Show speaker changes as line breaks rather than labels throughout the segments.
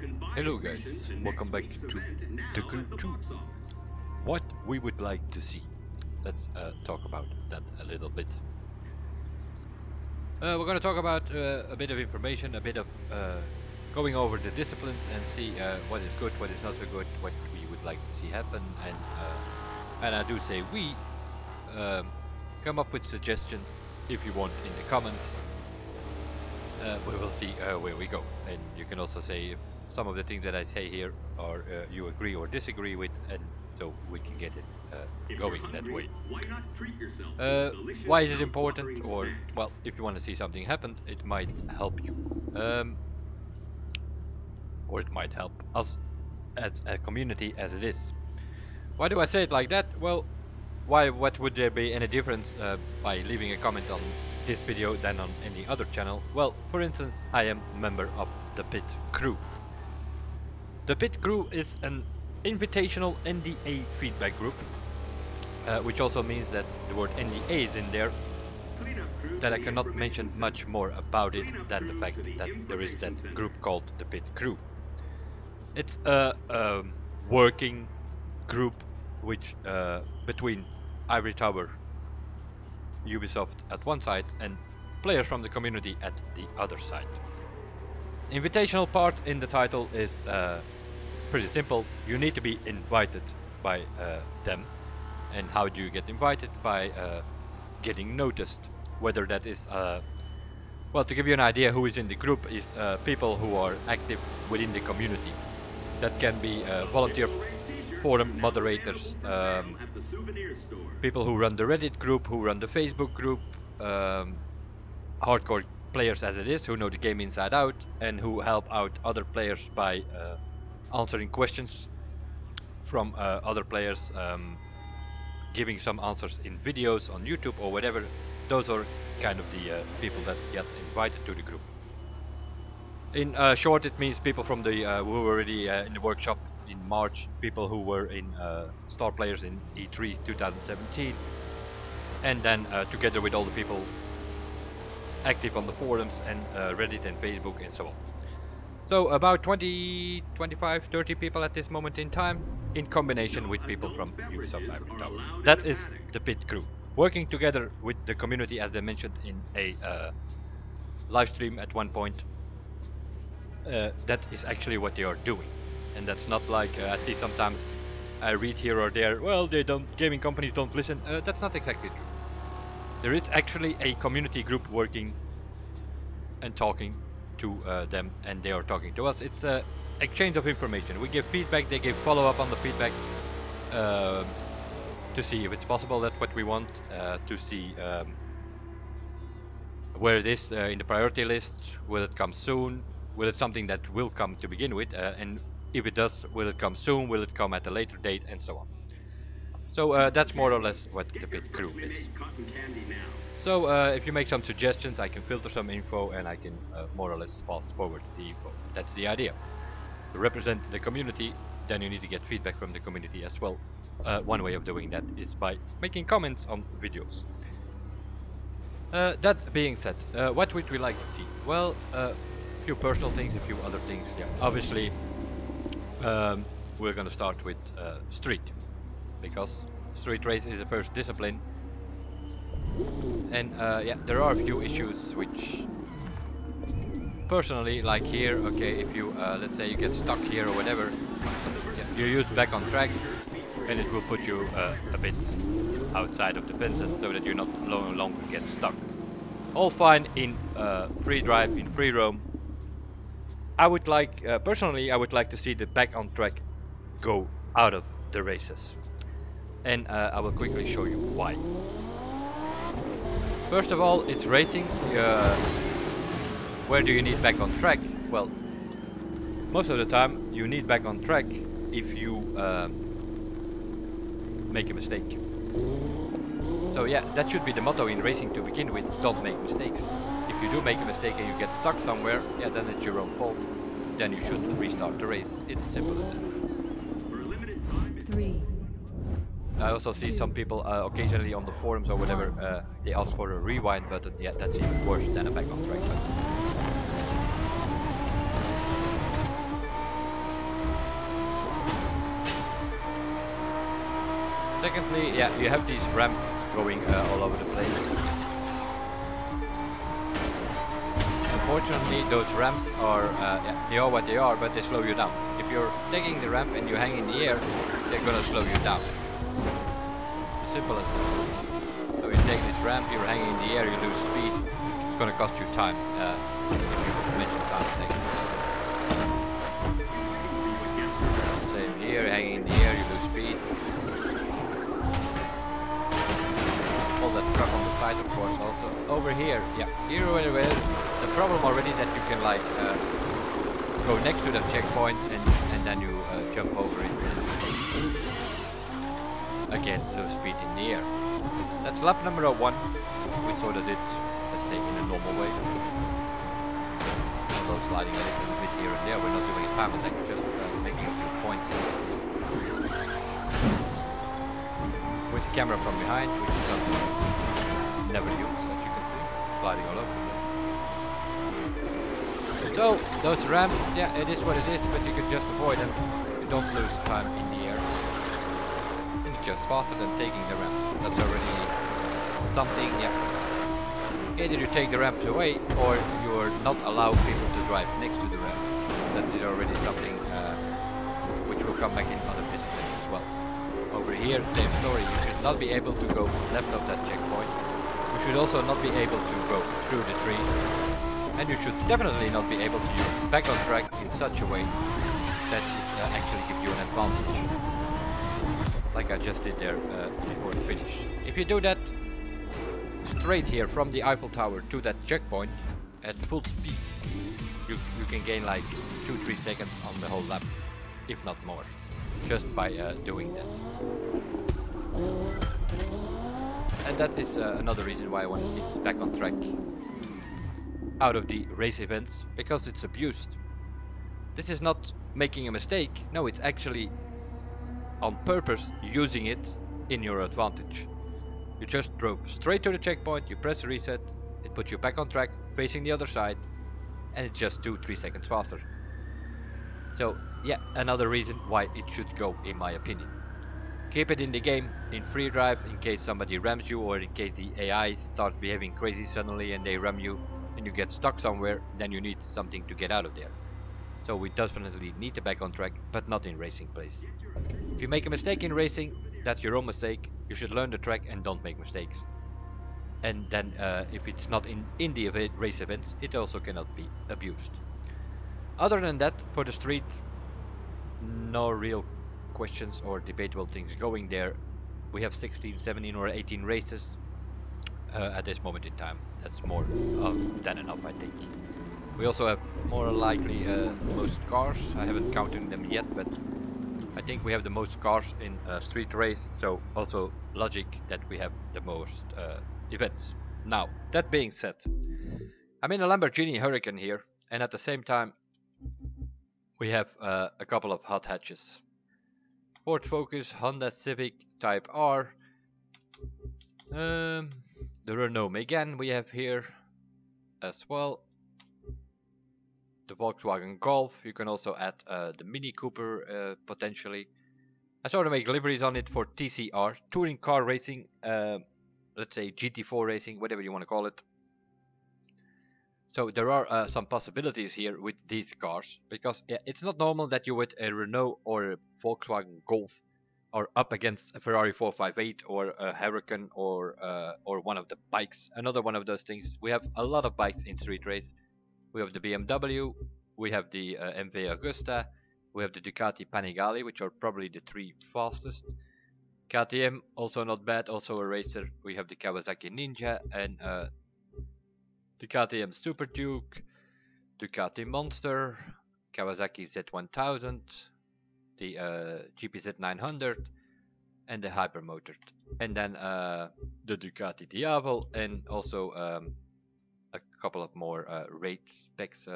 Hello guys, welcome back to the Crew 2. What we would like to see. Let's talk about that a little bit. We're going to talk about a bit of information, a bit of going over the disciplines and see what is good, what is not so good, what we would like to see happen, and I do say we come up with suggestions if you want in the comments. We will see where we go, and you can also say if some of the things that I say here are you agree or disagree with, and so we can get it going that way. Why is it important? Or, well, if you want to see something happen, it might help you, or it might help us as a community as it is. Why do I say it like that? Well, what would there be any difference by leaving a comment on this video than on any other channel? Well, for instance, I am a member of the Pit Crew. The Pit Crew is an invitational NDA feedback group, which also means that the word NDA is in there, that I cannot mention much more about it than the fact that there is that group called the Pit Crew. It's a working group which between Ivory Tower, Ubisoft at one side and players from the community at the other side. Invitational part in the title is pretty simple. You need to be invited by them. And how do you get invited? By getting noticed. Whether that is well, to give you an idea who is in the group is people who are active within the community. That can be volunteer forum moderators, people who run the Reddit group, who run the Facebook group, hardcore players as it is, who know the game inside out and who help out other players by answering questions from other players, giving some answers in videos on YouTube or whatever. Those are kind of the people that get invited to the group. In short, it means people from the who were already in the workshop in March, people who were in star players in E3 2017, and then together with all the people active on the forums and Reddit and Facebook and so on. So about 20, 25, 30 people at this moment in time, in combination with people from Ubisoft Ivory Tower. That is the Pit Crew, working together with the community, as I mentioned in a live stream at one point. That is actually what they are doing, and that's not like I see sometimes I read here or there, well, they don't, gaming companies don't listen. That's not exactly true. There is actually a community group working and talking to them, and they are talking to us. It's a exchange of information. We give feedback, they give follow-up on the feedback to see if it's possible. That's what we want to see. Where it is in the priority list, will it come soon? Will it something that will come to begin with, and if it does, will it come soon, will it come at a later date, and so on. So that's more or less what the Pit Crew is. So if you make some suggestions, I can filter some info and I can more or less fast forward the info. That's the idea. To represent the community, then you need to get feedback from the community as well. One way of doing that is by making comments on videos. That being said, what would we like to see? Well, few personal things, a few other things. Yeah, obviously we're gonna start with street, because street race is the first discipline, and yeah, there are a few issues which personally, like here, okay, if you let's say you get stuck here or whatever, yeah, you use back on track and it will put you a bit outside of the fences so that you're not no longer get stuck. All fine in free drive, in free roam. I would like, personally, I would like to see the back on track go out of the races. And I will quickly show you why. First of all, it's racing. Where do you need back on track? Well, most of the time you need back on track if you make a mistake. So yeah, that should be the motto in racing to begin with. Don't make mistakes. If you do make a mistake and you get stuck somewhere, yeah, then it's your own fault. Then you should restart the race. It's as simple as that. 3. I also see some people occasionally on the forums or whatever, they ask for a rewind button. Yeah, that's even worse than a back on track button. Secondly, yeah, you have these ramps going all over the place. Unfortunately, those ramps are, yeah, they are what they are, but they slow you down. If you're taking the ramp and you hang in the air, they're gonna slow you down. As simple as that. So you take this ramp, you're hanging in the air, you lose speed. It's gonna cost you time, if you mention time things. Same here, hanging in the air, you lose speed. All that truck on the side, of course, also. Over here, yeah, here where the problem already that you can like go next to the checkpoint and then you jump over it and again lose speed in the air. That's lap number 1. We sort of did, let's say, in a normal way. Although sliding a little bit here and there, we're not doing a time attack, just making a few points. With the camera from behind, which is something I never use, as you can see, sliding all over. So, those ramps, yeah, it is what it is, but you can just avoid them. You don't lose time in the air. And it's just faster than taking the ramp. That's already something, yeah. Either you take the ramps away, or you are not allow people to drive next to the ramp. That's already something which will come back in other disciplines as well. Over here, same story. You should not be able to go left of that checkpoint. You should also not be able to go through the trees. And you should definitely not be able to use back on track in such a way that it actually gives you an advantage. Like I just did there before the finish. If you do that straight here from the Eiffel Tower to that checkpoint at full speed, you can gain like 2-3 seconds on the whole lap, if not more, just by doing that. And that is another reason why I want to see this back on track out of the race events, because it's abused. This is not making a mistake, no, it's actually on purpose using it in your advantage. You just drove straight to the checkpoint, you press reset, it puts you back on track, facing the other side, and it's just 2-3 seconds faster. So yeah, another reason why it should go, in my opinion. Keep it in the game, in free drive, in case somebody rams you, or in case the AI starts behaving crazy suddenly and they ram you and you get stuck somewhere, then you need something to get out of there. So we definitely need the back on track, but not in racing place. If you make a mistake in racing, that's your own mistake. You should learn the track and don't make mistakes. And then if it's not in the race events, it also cannot be abused. Other than that, for the street, no real questions or debatable things going there. We have 16, 17 or 18 races at this moment in time. That's more than enough, I think. We also have more likely most cars. I haven't counted them yet, but I think we have the most cars in street race, so also logic that we have the most events. Now, that being said, I'm in a Lamborghini Huracan here, and at the same time we have a couple of hot hatches. Ford Focus, Honda Civic Type R, the Renault Megane we have here as well, the Volkswagen Golf. You can also add the Mini Cooper potentially. I sort of make liveries on it for TCR, touring car racing, let's say GT4 racing, whatever you want to call it. So there are some possibilities here with these cars, because yeah, it's not normal that you with a Renault or a Volkswagen Golf are up against a Ferrari 458 or a Huracan or one of the bikes, another one of those things. We have a lot of bikes in street race. We have the BMW, we have the MV Agusta, we have the Ducati Panigale, which are probably the 3 fastest. KTM, also not bad, also a racer. We have the Kawasaki Ninja and the KTM Super Duke, Ducati Monster, Kawasaki Z1000, the GPZ 900, and the Hypermotor. And then the Ducati Diavel, and also a couple of more rate specs,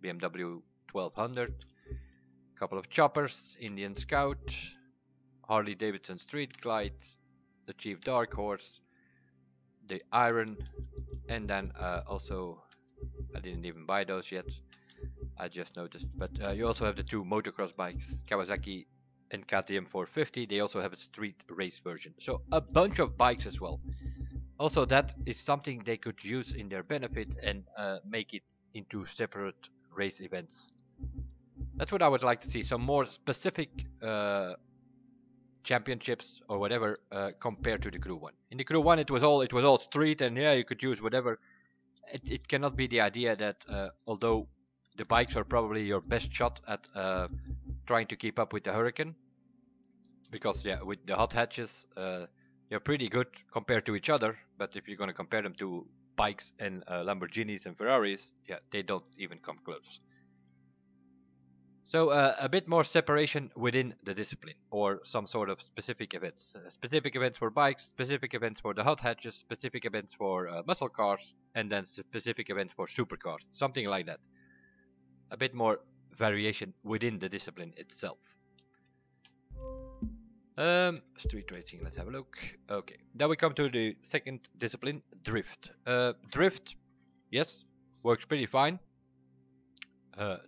BMW 1200, a couple of choppers, Indian Scout, Harley Davidson Street Glide, the Chief Dark Horse, the Iron, and then also, I didn't even buy those yet, I just noticed, but you also have the 2 motocross bikes, Kawasaki and KTM 450. They also have a street race version. So a bunch of bikes as well. Also, that is something they could use in their benefit and make it into separate race events. That's what I would like to see. Some more specific championships or whatever compared to the Crew 1. In the Crew 1 it was all street, and yeah, you could use whatever. It cannot be the idea that although the bikes are probably your best shot at trying to keep up with the Hurricane, because yeah, with the hot hatches they're pretty good compared to each other, but if you're going to compare them to bikes and Lamborghinis and Ferraris, yeah, they don't even come close. So a bit more separation within the discipline, or some sort of specific events. Specific events for bikes, specific events for the hot hatches, specific events for muscle cars, and then specific events for supercars. Something like that. A bit more variation within the discipline itself. Street racing, let's have a look. Okay, then we come to the second discipline, drift. Drift, yes, works pretty fine.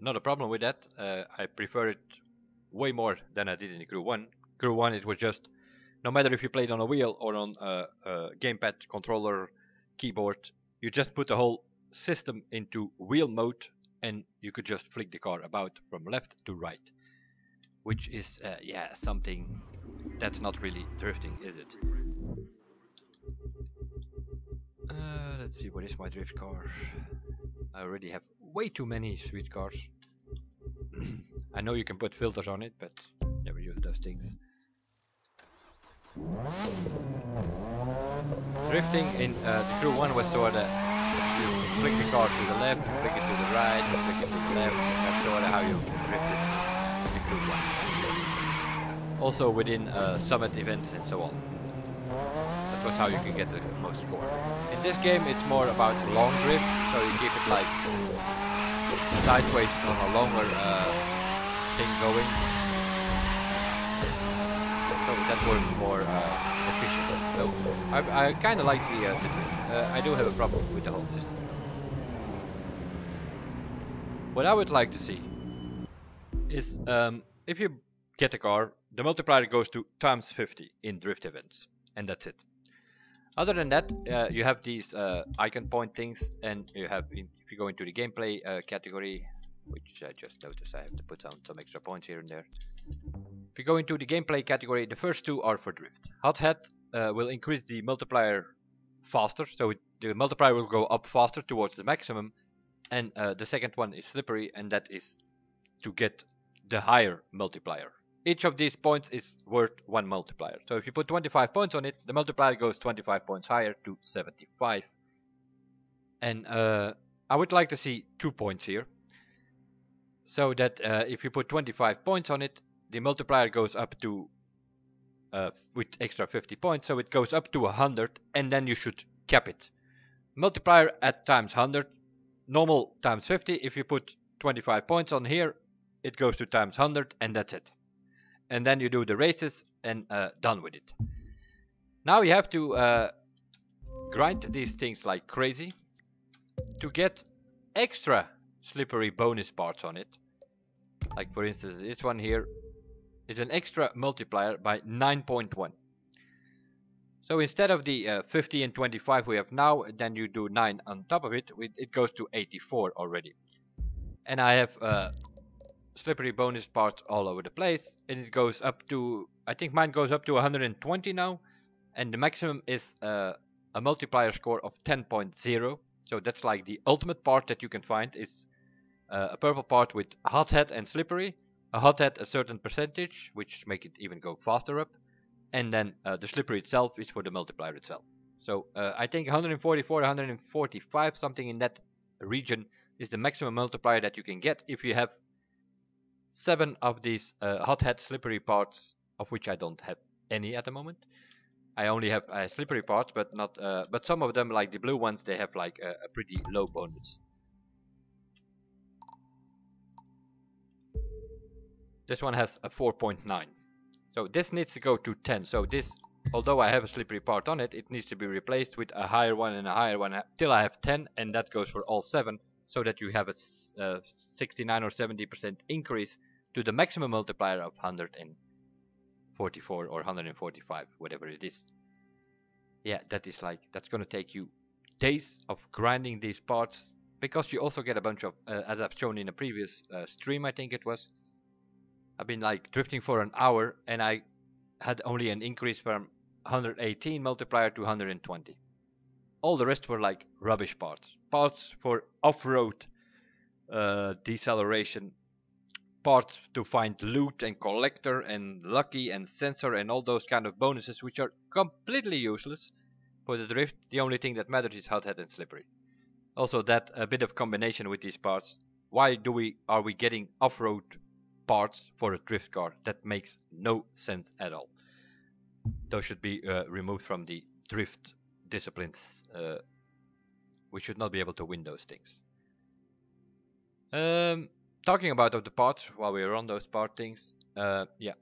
Not a problem with that. I prefer it way more than I did in the Crew 1. Crew 1, it was just, no matter if you played on a wheel or on a gamepad, controller, keyboard, you just put the whole system into wheel mode and you could just flick the car about from left to right. Which is, yeah, something that's not really drifting, is it? Let's see, what is my drift car? I already have way too many street cars. I know you can put filters on it, but never use those things. Drifting in the Crew 1 was sort of, you flick the car to the left, flick it to the right, flick it to the left. That's sort of how you drifted in the Crew 1. Also within summit events and so on. That was how you can get the most score. In this game it's more about long drift, so you keep it like sideways on a longer thing going. So that works more efficient. So I kind of like the drift. I do have a problem with the whole system. What I would like to see is if you get a car, the multiplier goes to times 50 in drift events, and that's it. Other than that, you have these icon point things, and you have, if you go into the gameplay category, which I just noticed I have to put on some extra points here and there. If you go into the gameplay category, the first two are for drift. Hot hat will increase the multiplier faster, so the multiplier will go up faster towards the maximum, and the second one is slippery, and that is to get the higher multiplier. Each of these points is worth 1 multiplier. So if you put 25 points on it, the multiplier goes 25 points higher to 75. And I would like to see 2 points here. So that if you put 25 points on it, the multiplier goes up to, with extra 50 points, so it goes up to 100, and then you should cap it. Multiplier at times 100, normal times 50. If you put 25 points on here, it goes to times 100, and that's it. And then you do the races and done with it. Now you have to grind these things like crazy to get extra slippery bonus parts on it. Like for instance, this one here is an extra multiplier by 9.1. So instead of the 50 and 25 we have now, then you do 9 on top of it, it goes to 84 already. And I have slippery bonus parts all over the place, and it goes up to, I think mine goes up to 120 now, and the maximum is a multiplier score of 10.0. So that's like the ultimate part that you can find is a purple part with hot hat and slippery, a hot hat a certain percentage, which make it even go faster up, and then the slippery itself is for the multiplier itself. So I think 144, 145, something in that region is the maximum multiplier that you can get if you have 7 of these hot hat slippery parts, of which I don't have any at the moment. I only have slippery parts, but not. But some of them, like the blue ones, they have like a pretty low bonus. This one has a 4.9, so this needs to go to 10. So this, although I have a slippery part on it, it needs to be replaced with a higher one and a higher one till I have 10, and that goes for all 7. So that you have a 69 or 70% increase to the maximum multiplier of 120. 144 or 145, whatever it is. Yeah, that is like, that's gonna take you days of grinding these parts, because you also get a bunch of, as I've shown in a previous stream, I think it was, I've been like drifting for an hour and I had only an increase from 118 multiplier to 120. All the rest were like rubbish parts. Parts for off-road deceleration, parts to find loot and collector and lucky and sensor and all those kind of bonuses, which are completely useless for the drift. The only thing that matters is hot head and slippery. Also, that a bit of combination with these parts. Why are we getting off-road parts for a drift car? That makes no sense at all. Those should be removed from the drift disciplines. We should not be able to win those things. Talking about the parts, while we are on those part things, yeah.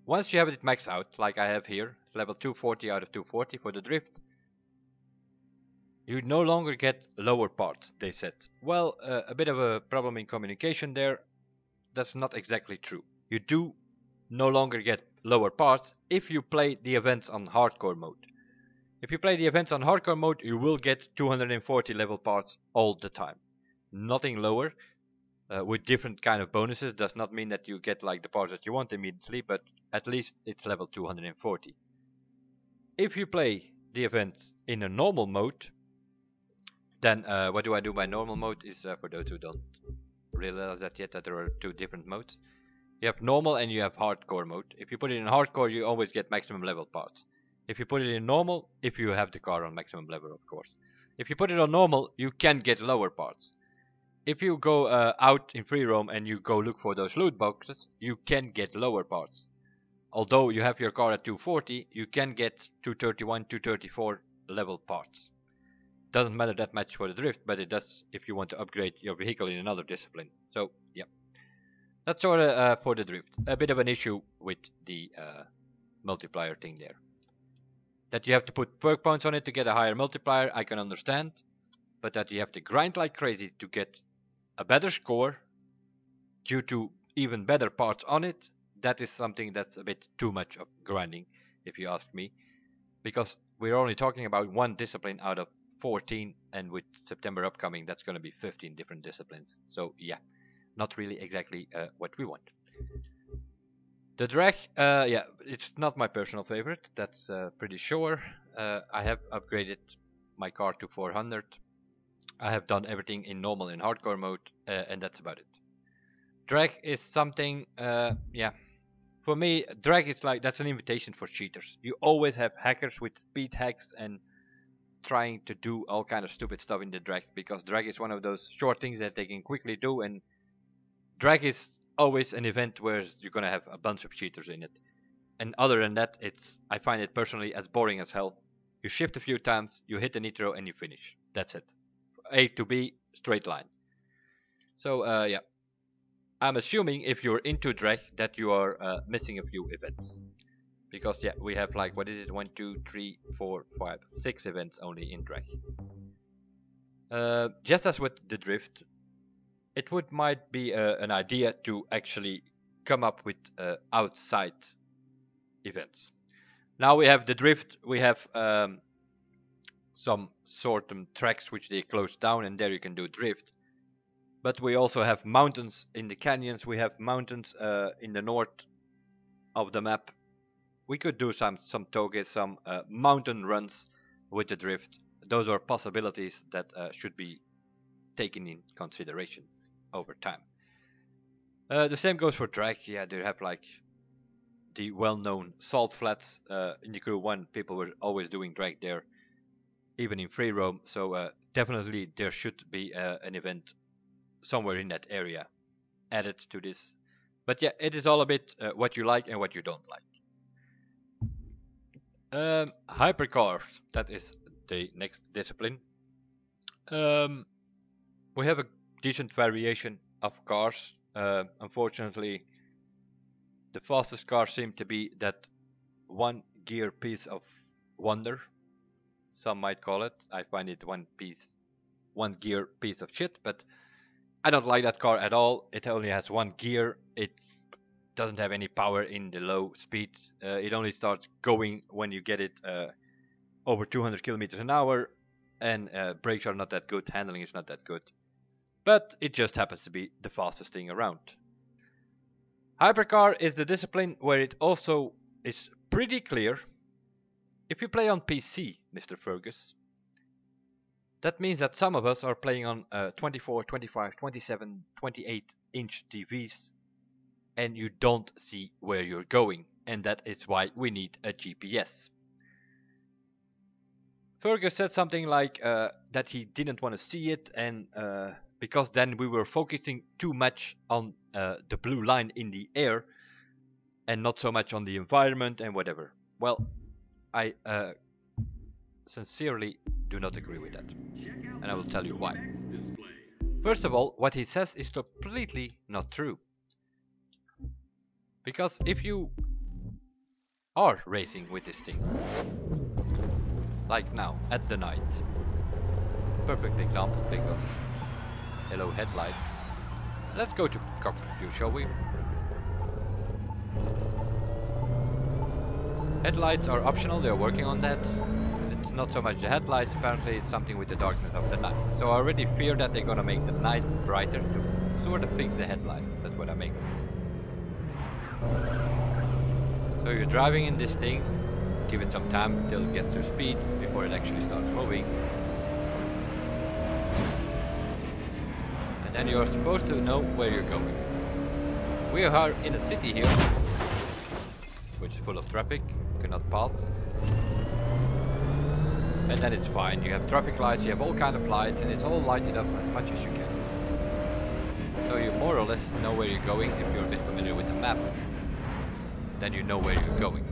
Once you have it maxed out, like I have here, level 240 out of 240 for the drift, you no longer get lower parts, they said. Well, a bit of a problem in communication there. That's not exactly true. You do no longer get lower parts if you play the events on hardcore mode. If you play the events on hardcore mode, you will get 240 level parts all the time. Nothing lower. With different kind of bonuses does not mean that you get like the parts that you want immediately, but at least it's level 240. If you play the events in a normal mode, then what do I do by normal mode is, for those who don't realize that yet, that there are two different modes. You have normal and you have hardcore mode. If you put it in hardcore, you always get maximum level parts. If you put it in normal, if you have the car on maximum level, of course. If you put it on normal, you can get lower parts. If you go out in free roam and you go look for those loot boxes, you can get lower parts. Although you have your car at 240, you can get 231, 234 level parts. Doesn't matter that much for the drift, but it does if you want to upgrade your vehicle in another discipline. So yeah, that's sort of for the drift. A bit of an issue with the multiplier thing there. That you have to put perk points on it to get a higher multiplier, I can understand. But that you have to grind like crazy to get a better score due to even better parts on it, that is something that's a bit too much of grinding, if you ask me. Because we're only talking about one discipline out of 14, and with September upcoming, that's going to be 15 different disciplines. So yeah, not really exactly what we want. The drag, yeah, it's not my personal favorite, that's pretty sure. I have upgraded my car to 400. I have done everything in normal and hardcore mode, and that's about it. Drag is something, yeah, for me, drag is like, that's an invitation for cheaters. You always have hackers with speed hacks and trying to do all kind of stupid stuff in the drag, because drag is one of those short things that they can quickly do, and drag is always an event where you're gonna have a bunch of cheaters in it. And other than that, I find it personally as boring as hell. You shift a few times, you hit the nitro, and you finish. That's it. A to B, straight line. So yeah, I'm assuming if you're into drag that you are missing a few events, because yeah, we have like, what is it, 1, 2, 3, 4, 5, 6 events only in drag. Just as with the drift, it might be an idea to actually come up with outside events. Now we have the drift, we have some certain tracks which they close down, and there you can do drift. But we also have mountains in the canyons, we have mountains in the north of the map. We could do some toges, some mountain runs with the drift. Those are possibilities that should be taken in consideration over time. The same goes for drag. Yeah, they have like the well-known salt flats. In the Crew 1, people were always doing drag there, even in free roam, so definitely there should be an event somewhere in that area added to this. But yeah, it is all a bit what you like and what you don't like. Hypercars, that is the next discipline. We have a decent variation of cars. Unfortunately, the fastest cars seem to be that one gear piece of wonder, some might call it. I find it one gear piece of shit, but I don't like that car at all. It only has one gear. It doesn't have any power in the low speed. It only starts going when you get it over 200 kilometers an hour, and brakes are not that good, handling is not that good. But it just happens to be the fastest thing around. Hypercar is the discipline where it also is pretty clear. If you play on PC, Mr. Fergus, that means that some of us are playing on 24, 25, 27, 28 inch TVs, and you don't see where you're going, and that is why we need a GPS. Fergus said something like that he didn't want to see it, and because then we were focusing too much on the blue line in the air and not so much on the environment and whatever. Well, I sincerely do not agree with that, and I will tell you why. First of all, what he says is completely not true. Because if you are racing with this thing, like now, at the night, perfect example because hello headlights. Let's go to cockpit view, shall we? Headlights are optional, they're working on that. It's not so much the headlights, apparently it's something with the darkness of the night. So I already fear that they're gonna make the nights brighter to sort of fix the headlights. That's what I make of it. So you're driving in this thing, give it some time until it gets to speed before it actually starts moving. And then you're supposed to know where you're going. We are in a city here, which is full of traffic, cannot pass. And then it's fine, you have traffic lights, you have all kind of lights, and it's all lighted up as much as you can. So you more or less know where you're going. If you're a bit familiar with the map, then you know where you're going.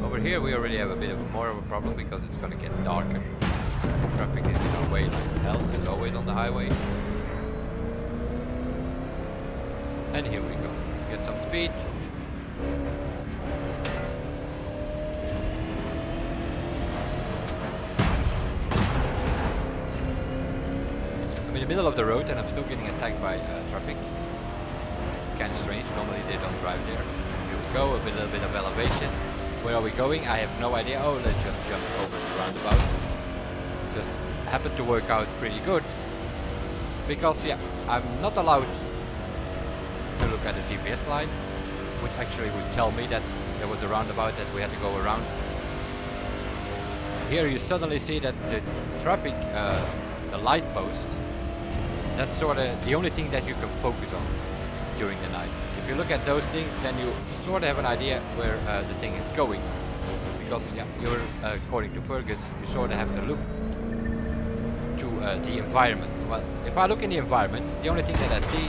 Over here we already have a bit of more of a problem because it's gonna get darker. Traffic is in our way like hell, as always on the highway. And here we go. Get some speed. I'm in the middle of the road and I'm still getting attacked by traffic. Kind of strange, normally they don't drive there. Here we go, a little bit of elevation. Where are we going? I have no idea. Oh, let's just jump over the roundabout. Just happened to work out pretty good. Because yeah, I'm not allowed to look at the GPS line, which actually would tell me that there was a roundabout that we had to go around. Here you suddenly see that the traffic, the light post, that's sort of the only thing that you can focus on during the night. If you look at those things, then you sort of have an idea where the thing is going. Because yeah, you're according to Fergus, you sort of have to look to the environment. Well, if I look in the environment, the only thing that I see,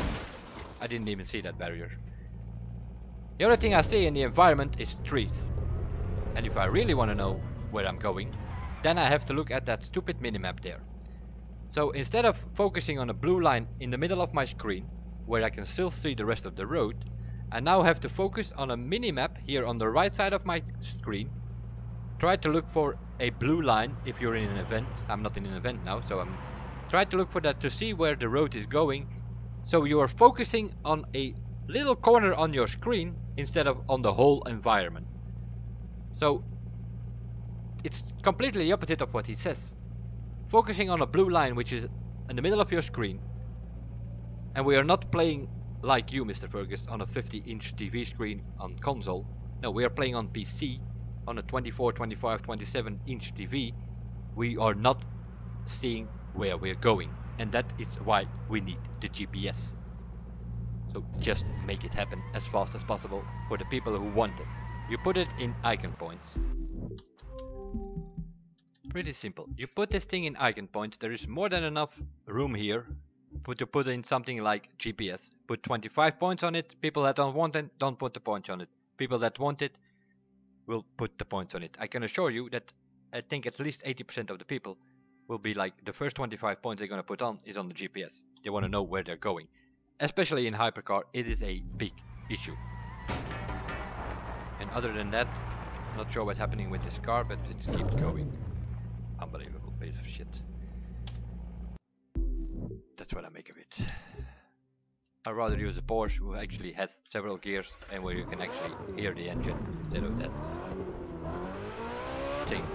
I didn't even see that barrier. The only thing I see in the environment is trees. And if I really want to know where I'm going, then I have to look at that stupid minimap there. So instead of focusing on a blue line in the middle of my screen, where I can still see the rest of the road, I now have to focus on a minimap here on the right side of my screen. Try to look for a blue line if you're in an event. I'm not in an event now, so I'm trying to look for that to see where the road is going. So you are focusing on a little corner on your screen instead of on the whole environment. So it's completely the opposite of what he says. Focusing on a blue line which is in the middle of your screen. And we are not playing like you, Mr. Fergus, on a 50-inch TV screen on console. No, we are playing on PC on a 24, 25, 27-inch TV. We are not seeing where we're going. And that is why we need the GPS. So just make it happen as fast as possible for the people who want it. You put it in icon points. Pretty simple. You put this thing in icon points. There is more than enough room here to put in something like GPS. Put 25 points on it. People that don't want it, don't put the points on it. People that want it will put the points on it. I can assure you that I think at least 80% of the people will be like, the first 25 points they're going to put on is on the GPS. They want to know where they're going. Especially in Hypercar, it is a big issue. And other than that, not sure what's happening with this car, but it keeps going. unbelievable piece of shit. That's what I make of it. I'd rather use a Porsche who actually has several gears and where you can actually hear the engine instead of that thing.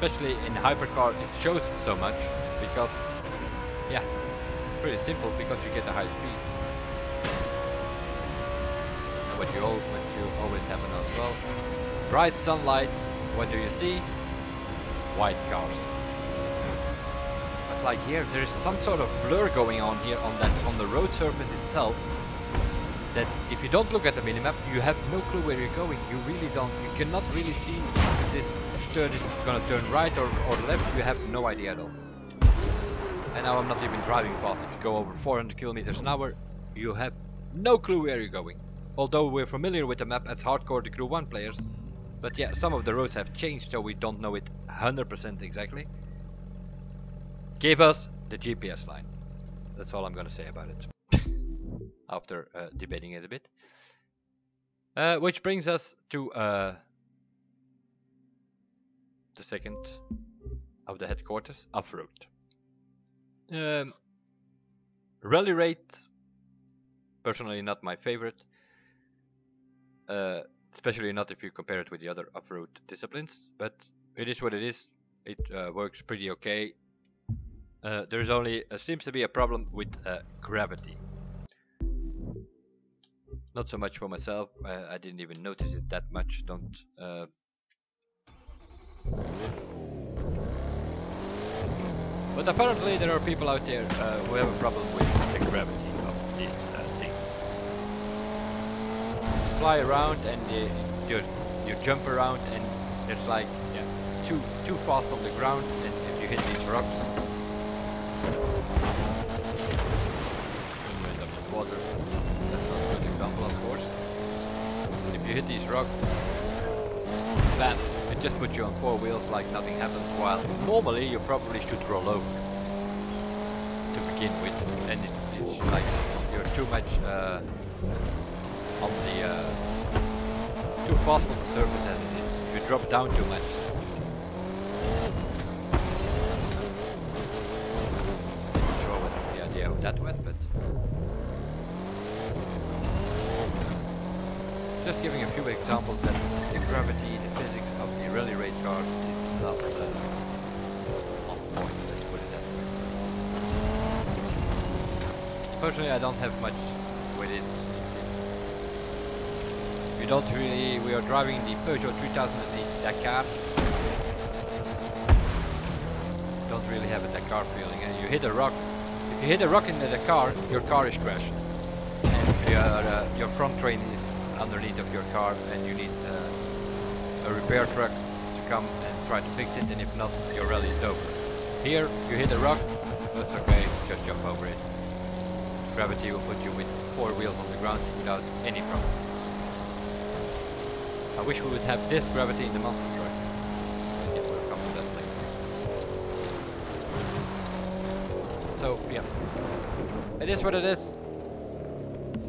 Especially in Hypercar it shows so much because, yeah, pretty simple, because you get the high speeds. And what you always happen as well, bright sunlight, what do you see? White cars. It's like here there is some sort of blur going on here on the road surface itself, that if you don't look at the minimap you have no clue where you're going. You cannot really see if this turn is gonna turn right or left. You have no idea at all. And now I'm not even driving fast. If you go over 400 kilometers an hour, you have no clue where you're going. Although we're familiar with the map as hardcore the Crew 1 players, but yeah, some of the roads have changed, so we don't know it 100% exactly. Give us the GPS line. That's all I'm gonna say about it. After debating it a bit. Which brings us to the second of the headquarters, off-road. Rally rate, personally not my favorite, especially not if you compare it with the other off-road disciplines, but it is what it is. It works pretty okay. There's only seems to be a problem with gravity. Not so much for myself. I didn't even notice it that much. But apparently there are people out there who have a problem with the gravity of these things. You fly around and you jump around, and it's like, yeah, too fast on the ground, and if you hit these rocks, when you end up in water. That's not a good example, of course. If you hit these rocks, bam, it just puts you on four wheels like nothing happens, while normally you probably should roll over to begin with, and it's like you're too much on the too fast on the surface as it is. You drop down too much. Not sure what the idea of that was, but just giving a few examples that the gravity, the physics of the rally race cars is not on point, let's put it that way. Personally, I don't have much with it. We are driving the Peugeot 3008 Dakar. Don't really have a Dakar feeling, and you hit a rock. If you hit a rock in the Dakar, your car is crashed, and your front train is underneath of your car, and you need a repair truck to come and try to fix it, and if not, your rally is over. Here, you hit a rock, that's okay, just jump over it. Gravity will put you with four wheels on the ground without any problem. I wish we would have this gravity in the monster truck. Yeah, we'll come to that later. So, yeah. It is what it is.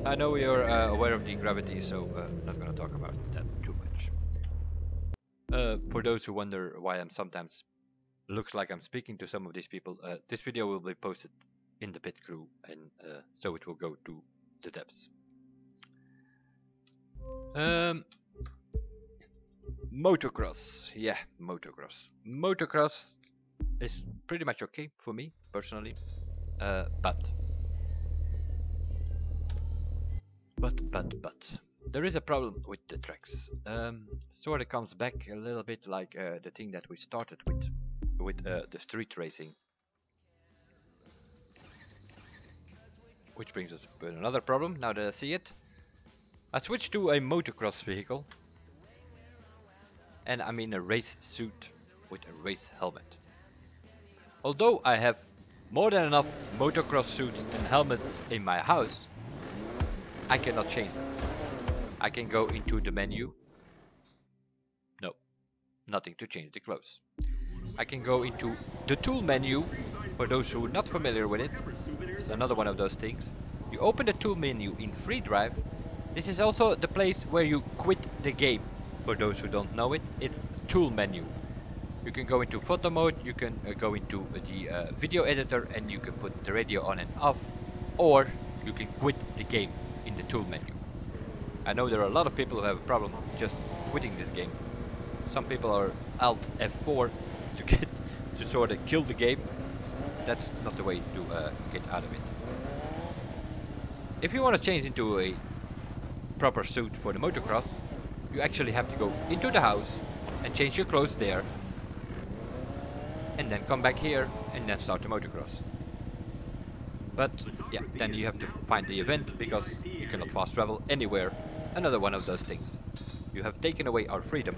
I know you're aware of the gravity, so not gonna talk about that too much. For those who wonder why I'm sometimes looks like I'm speaking to some of these people, this video will be posted in the pit crew, and so it will go to the depths. Motocross, yeah, motocross. Motocross is pretty much okay for me personally, but there is a problem with the tracks. Sort of comes back a little bit like the thing that we started with the street racing, which brings us to another problem. Now that I see it, I switched to a motocross vehicle, and I'm in a race suit with a race helmet. Although I have more than enough motocross suits and helmets in my house, I cannot change them. I can go into the menu. No, nothing to change the clothes. I can go into the tool menu. For those who are not familiar with it, it's another one of those things. You open the tool menu in free drive. This is also the place where you quit the game. For those who don't know it, it's tool menu. You can go into photo mode, you can go into the video editor, and you can put the radio on and off, or you can quit the game in the tool menu. I know there are a lot of people who have a problem just quitting this game. Some people are Alt F4 to get to sort of kill the game. That's not the way to get out of it. If you want to change into a proper suit for the motocross, you actually have to go into the house and change your clothes there, and then come back here and then start the motocross. But yeah, then you have to find the event because you cannot fast travel anywhere. Another one of those things. You have taken away our freedom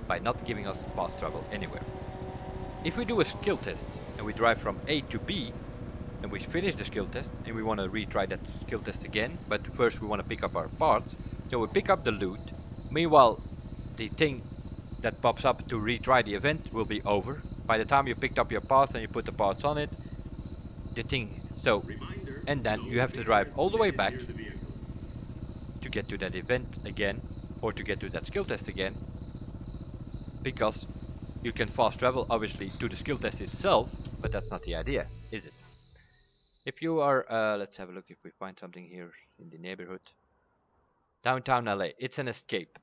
by not giving us fast travel anywhere. If we do a skill test and we drive from A to B and we finish the skill test and we want to retry that skill test again, but first we want to pick up our parts, so we pick up the loot. Meanwhile, the thing that pops up to retry the event will be over. By the time you picked up your parts and you put the parts on it, the thing, so, and then you have to drive all the way back to get to that event again, or to get to that skill test again, because you can fast travel obviously to the skill test itself, but that's not the idea, is it? If you are, let's have a look if we find something here in the neighborhood. Downtown LA, it's an escape.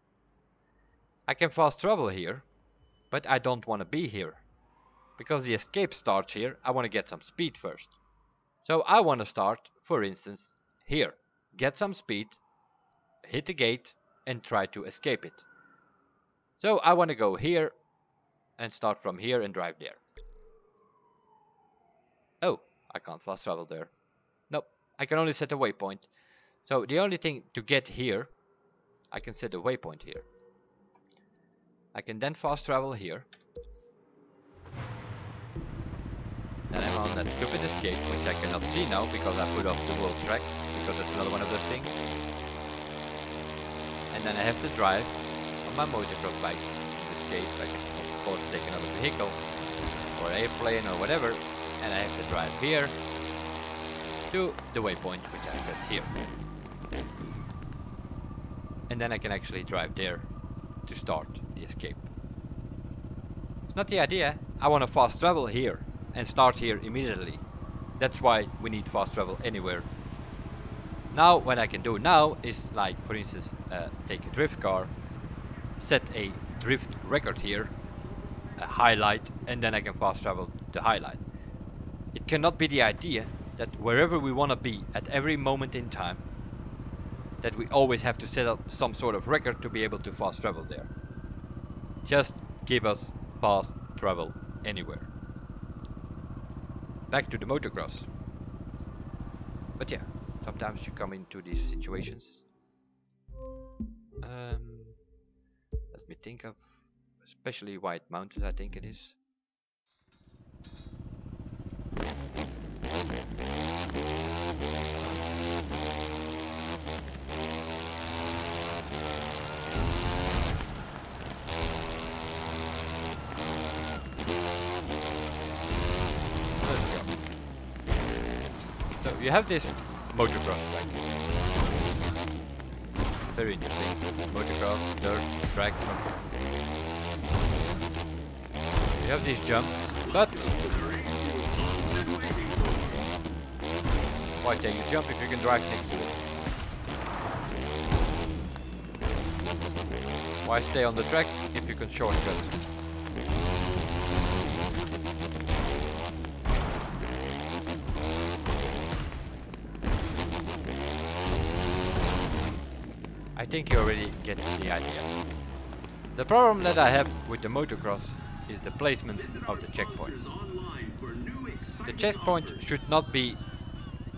I can fast travel here, but I don't want to be here. Because the escape starts here, I want to get some speed first. So I want to start, for instance, here. Get some speed, hit the gate, and try to escape it. So I want to go here, and start from here and drive there. Oh, I can't fast travel there. Nope, I can only set a waypoint. So the only thing to get here, I can set a waypoint here. I can then fast travel here. Then I'm on that stupid escape, which I cannot see now because I put off the world track, because that's another one of those things. And then I have to drive on my motocross bike. In this case, I can of course take another vehicle, or an airplane or whatever, and I have to drive here to the waypoint, which I set here. And then I can actually drive there to start the escape. It's not the idea. I want to fast travel here and start here immediately. That's why we need fast travel anywhere. Now what I can do now is, like, for instance, take a drift car, set a drift record here, a highlight, and then I can fast travel the highlight. It cannot be the idea that wherever we want to be at every moment in time, that we always have to set up some sort of record to be able to fast travel there. Just give us fast travel anywhere. Back to the motocross. But yeah, sometimes you come into these situations. Let me think of, especially White Mountains, I think it is. So you have this motocross track. Very interesting. Motocross, dirt, track. You have these jumps, but why take a jump if you can drive next to it? Why stay on the track if you can shortcut? I think you already get the idea. The problem that I have with the motocross is the placement of the checkpoints. The checkpoint should not be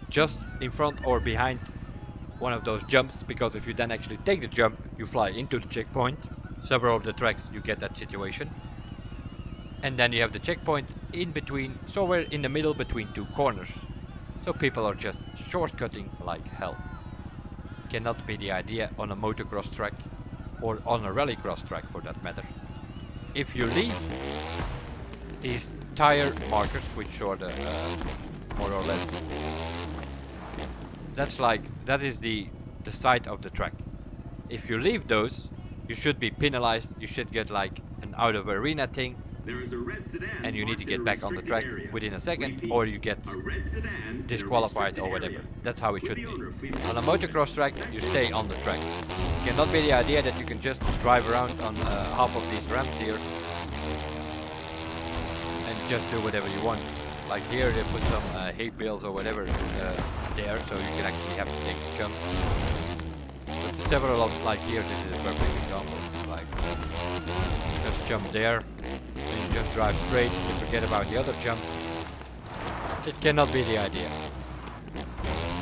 just in front or behind one of those jumps, because if you then actually take the jump, you fly into the checkpoint. Several of the tracks you get that situation. And then you have the checkpoint in between, somewhere in the middle between two corners. So people are just shortcutting like hell. Cannot be the idea on a motocross track, or on a rallycross track for that matter. If you leave these tire markers, which are the more or less, that is the side of the track. If you leave those, you should be penalized. You should get like an out of arena thing, and you need to get back on the track within a second, or you get disqualified or whatever. That's how it should be. On a motocross track, you stay on the track. It cannot be the idea that you can just drive around on half of these ramps here and just do whatever you want. Like here, they put some hay bales or whatever there, so you can actually have to take the jump. But several of, like here, this is a perfect example. Like, just jump there, and you just drive straight, you forget about the other jump. It cannot be the idea.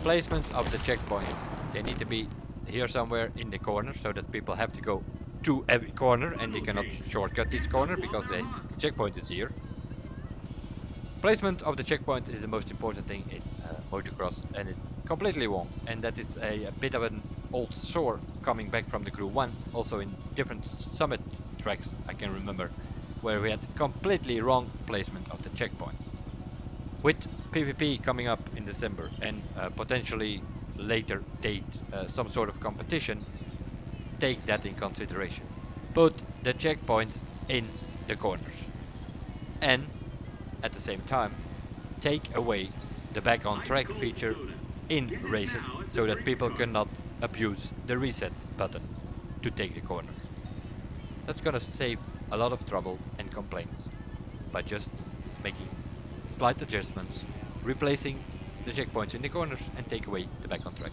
Placements of the checkpoints, they need to be here somewhere in the corner, so that people have to go to every corner, and they cannot shortcut this corner because the checkpoint is here. Placement of the checkpoint is the most important thing in motocross, and it's completely wrong, and that is a bit of an old sore coming back from the Crew 1, also in different summit tracks I can remember, where we had completely wrong placement of the checkpoints. With PvP coming up in December and potentially later date some sort of competition, take that in consideration. Put the checkpoints in the corners, and at the same time take away the back on track feature in races, so that people cannot abuse the reset button to take the corner. That's gonna save a lot of trouble and complaints by just making slight adjustments, replacing the checkpoints in the corners, and take away the back on track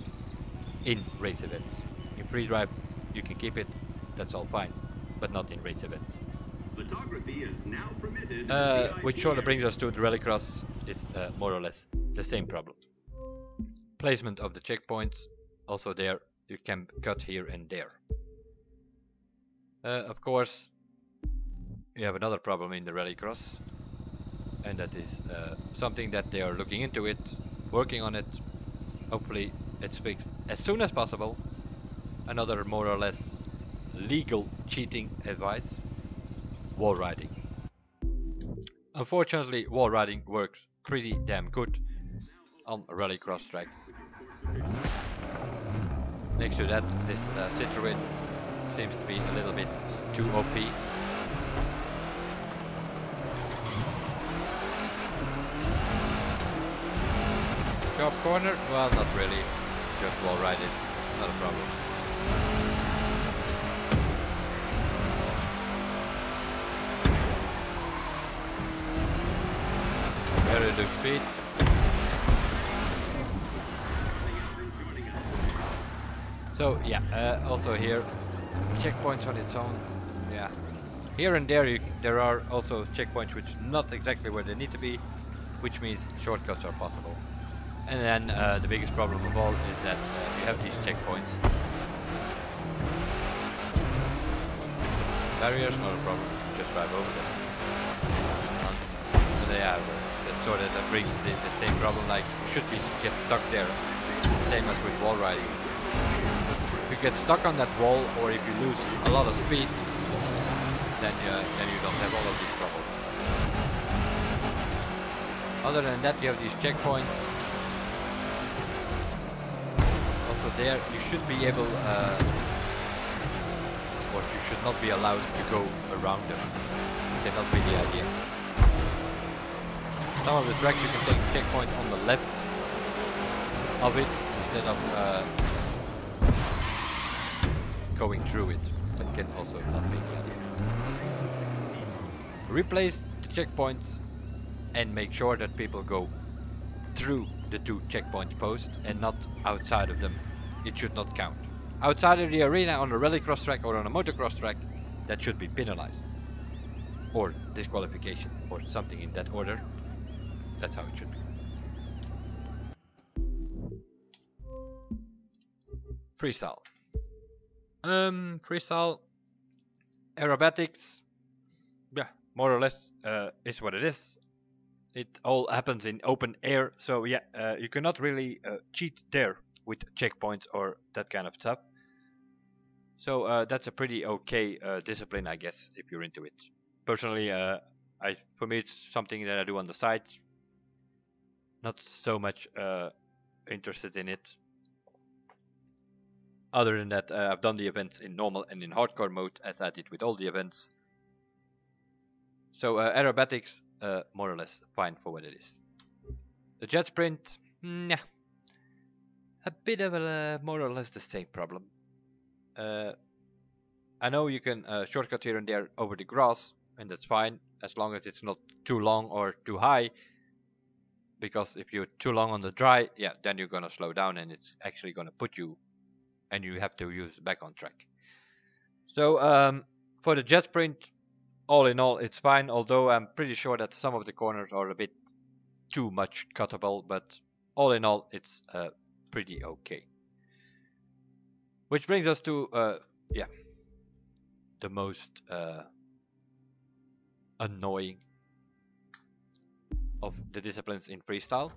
in race events. In free drive you can keep it, that's all fine, but not in race events.
Photography is now permitted.
Which sort of brings us to the Rallycross. It's more or less the same problem. Placement of the checkpoints, also there you can cut here and there. Of course, you have another problem in the Rallycross, and that is something that they are looking into it, working on it. Hopefully it's fixed as soon as possible. Another more or less legal cheating advice: wall riding. Unfortunately, wall riding works pretty damn good on Rallycross tracks. Next to that, this Citroën seems to be a little bit too OP. Sharp corner? Well, not really. Just wall ride it, not a problem. Very low speed. So yeah, also here, checkpoints on its own. Yeah, here and there there are also checkpoints which not exactly where they need to be, which means shortcuts are possible. And then the biggest problem of all is that you have these checkpoints. Barriers, not a problem, just drive over them. And yeah, that's sort of that brings the same problem, like you should get stuck there, same as with wall riding. If you get stuck on that wall, or if you lose a lot of speed, then you don't have all of these trouble. Other than that, you have these checkpoints. Also there, you should be able, or you should not be allowed to go around them. Cannot be the idea. Some of the tracks you can take checkpoint on the left of it instead of going through it. That can also not be the idea. Replace the checkpoints and make sure that people go through the two checkpoint posts and not outside of them. It should not count. Outside of the arena on a rallycross track or on a motocross track, that should be penalized. Or disqualification or something in that order. That's how it should be. Freestyle. Freestyle, aerobatics, yeah, more or less is what it is. It all happens in open air, so yeah, you cannot really cheat there with checkpoints or that kind of stuff. So that's a pretty okay discipline, I guess, if you're into it. Personally, For me it's something that I do on the side. Not so much interested in it. Other than that, I've done the events in normal and in hardcore mode, as I did with all the events. So aerobatics, more or less fine for what it is. The Jetsprint, nah, a bit of a more or less the same problem. I know you can shortcut here and there over the grass, and that's fine as long as it's not too long or too high. Because if you're too long on the dry, yeah, then you're gonna slow down and it's actually gonna put you, and you have to use back on track. So for the Jetsprint, all in all, it's fine. Although I'm pretty sure that some of the corners are a bit too much cuttable, but all in all, it's pretty okay. Which brings us to yeah, the most annoying of the disciplines in freestyle.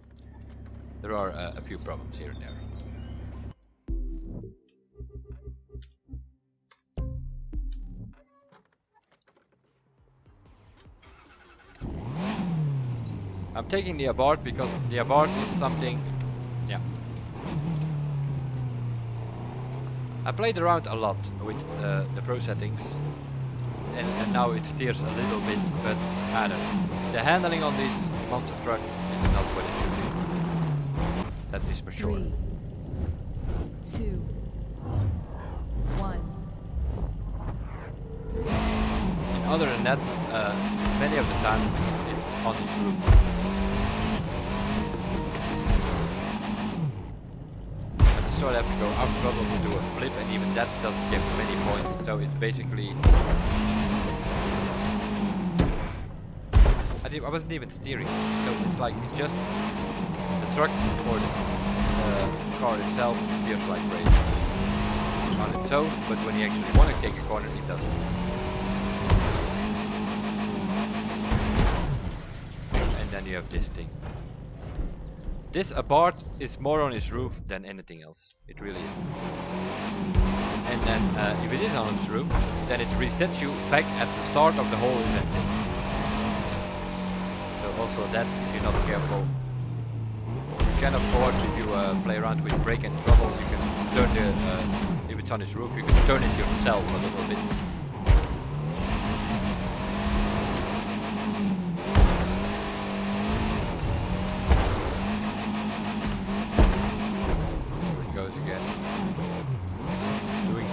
There are a few problems here and there. I'm taking the abort because the abort is something, yeah. I played around a lot with the pro settings, and now it steers a little bit, but I don't know. The handling on these monster trucks is not what it should be. That is for sure.
3, 2, 1.
And other than that, many of the times it's on its roof. So I have to go up throttle to do a flip, and even that doesn't give many points. So it's basically I wasn't even steering, so it's like just the truck or the car itself steers like crazy on its own, but when you actually want to take a corner, it doesn't. And then you have this thing. This abort is more on its roof than anything else. It really is. And then if it is on its roof, then it resets you back at the start of the whole event. So also that, if you're not careful, you can afford, if you play around with brake and throttle, you can turn the, if it's on its roof, you can turn it yourself a little bit.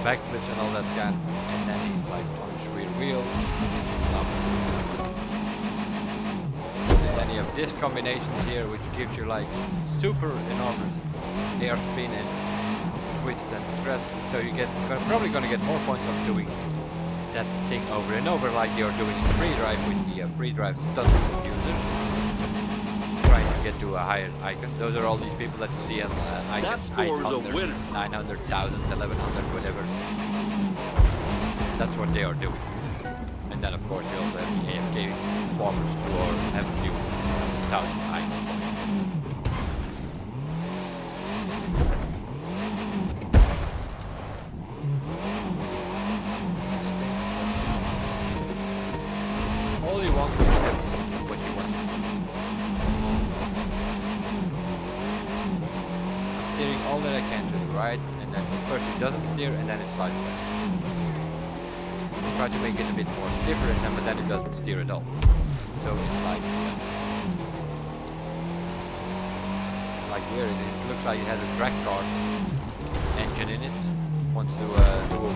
Backflips and all that kind, and then he's like on his rear wheels. And then you have this combinations here, which gives you like super enormous air spin and twists and threads. So you get probably gonna get more points of doing that thing over and over, like you're doing in free drive with the free drive dozens of users trying to get to a higher icon. Those are all these people that you see on icon.
That score is a winner.
900,000, 1100, whatever. That's what they are doing. And then of course you also have the AFK farmers who are have a few thousand icon points. All you want is what you want. Steering all that I can to the right, and then first it doesn't steer, and then it slides back. Try to make it a bit more stiffer, and then, but then it doesn't steer at all. So it's like here it looks like it has a drag car engine in it. Wants to do a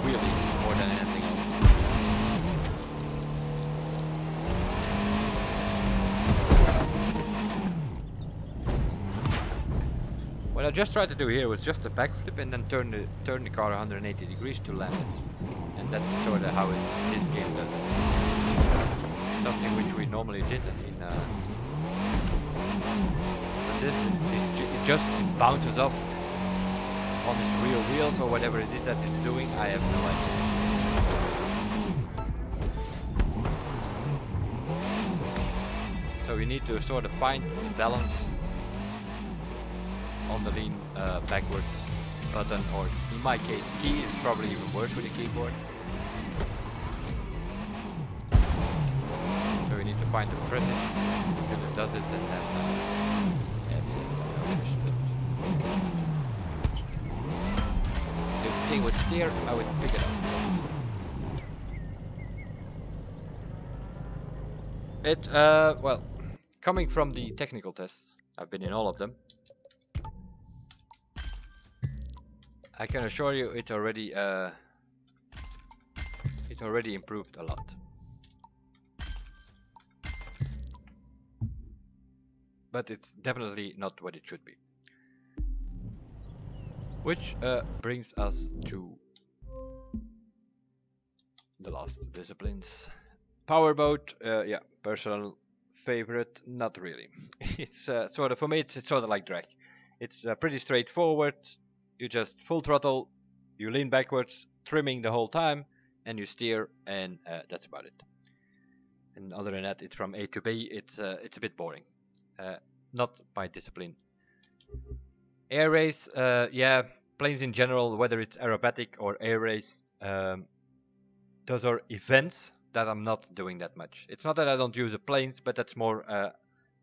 wheelie more than anything else. What I just tried to do here was just a backflip and then turn the car 180 degrees to land it. And that's sort of how this game does it. Something which we normally did in but this it just bounces off on its real wheels or whatever it is that it's doing. I have no idea. So we need to sort of find the balance on the lean backwards button, or in my case key is probably even worse with the keyboard. So we need to find and press it until it does it, and then yes, I understood. If the thing would steer, I would pick it up. Well, coming from the technical tests, I've been in all of them. I can assure you it already improved a lot. But it's definitely not what it should be. Which brings us to the last disciplines. Powerboat, yeah, personal favorite, not really. It's sort of, for me, it's sort of like drag. It's pretty straightforward. You just full throttle, you lean backwards, trimming the whole time, and you steer, and that's about it. And other than that, it's from A to B. It's a bit boring. Not my discipline. Air race, yeah, planes in general, whether it's aerobatic or air race, those are events that I'm not doing that much. It's not that I don't use the planes, but that's more.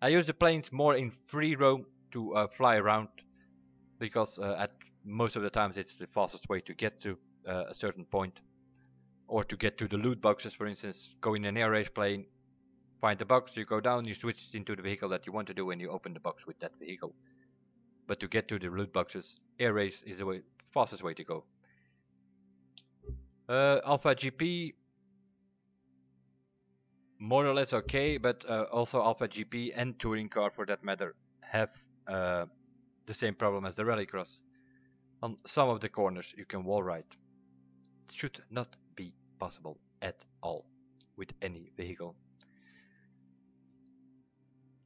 I use the planes more in free roam to fly around, because at most of the times it's the fastest way to get to a certain point, or to get to the loot boxes. For instance, go in an air race plane, find the box, you go down, you switch into the vehicle that you want to do, and you open the box with that vehicle. But to get to the loot boxes, air race is the fastest way to go. Alpha GP, more or less okay, but also Alpha GP and Touring Car, for that matter, have the same problem as the Rallycross. On some of the corners you can wall ride. It should not be possible at all with any vehicle.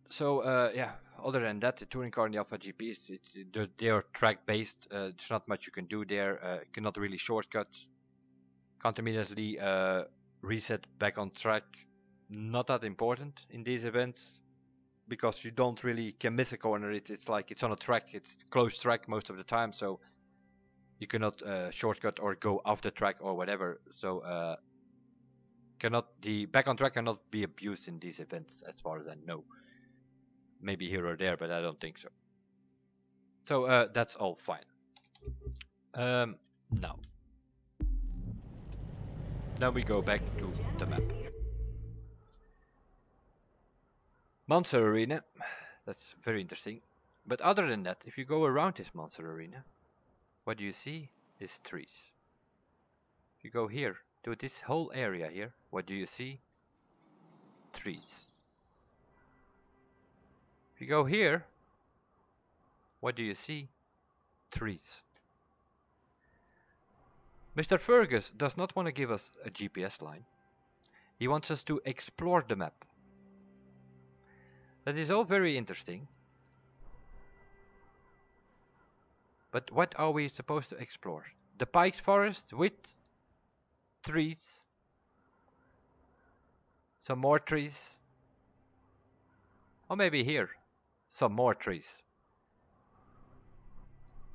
So yeah, other than that, the Touring Car and the Alpha GP, they are track based. There's not much you can do there. You cannot really shortcut. Can't immediately reset back on track. Not that important in these events, because you don't really can miss a corner. It's like it's on a track. It's closed track most of the time, so you cannot shortcut or go off the track or whatever. So the back on track cannot be abused in these events, as far as I know. Maybe here or there, but I don't think so. So that's all fine. Now we go back to the map. Monster Arena, that's very interesting. But other than that, if you go around this Monster Arena, what you see is trees. If you go here to this whole area here, what do you see? Trees. If you go here, what do you see? Trees. Mr. Fergus does not want to give us a GPS line. He wants us to explore the map. That is all very interesting. But what are we supposed to explore? The Pikes Forest with trees. Some more trees. Or maybe here. Some more trees.